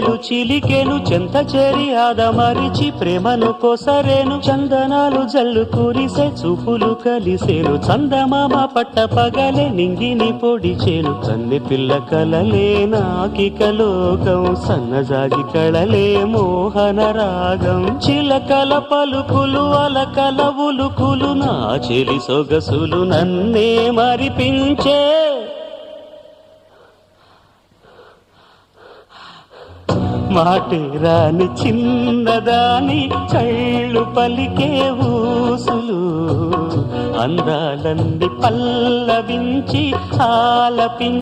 గుండెలు చిలికెను చెంత చేరి ఆదమరిచి ప్రేమను కోసరేను చందనాలు జల్లు కురిసే చూపులు కలిసేను చందమామ పట్ట పగలే నింగిని పొడిచేను కన్నె పిల్ల కలలే నాకిక లోకం సన్నజాగి కళలే మోహన రాగం చిలకల పలుకులు అలకల ఉలుకులు నా చెలి సొగసులు నన్నే మరిపించే మాటే రాని చిన్నదాని చళ్ళు పలికే ఊసులు అందాలన్నీ పల్లవించి ఆలపించి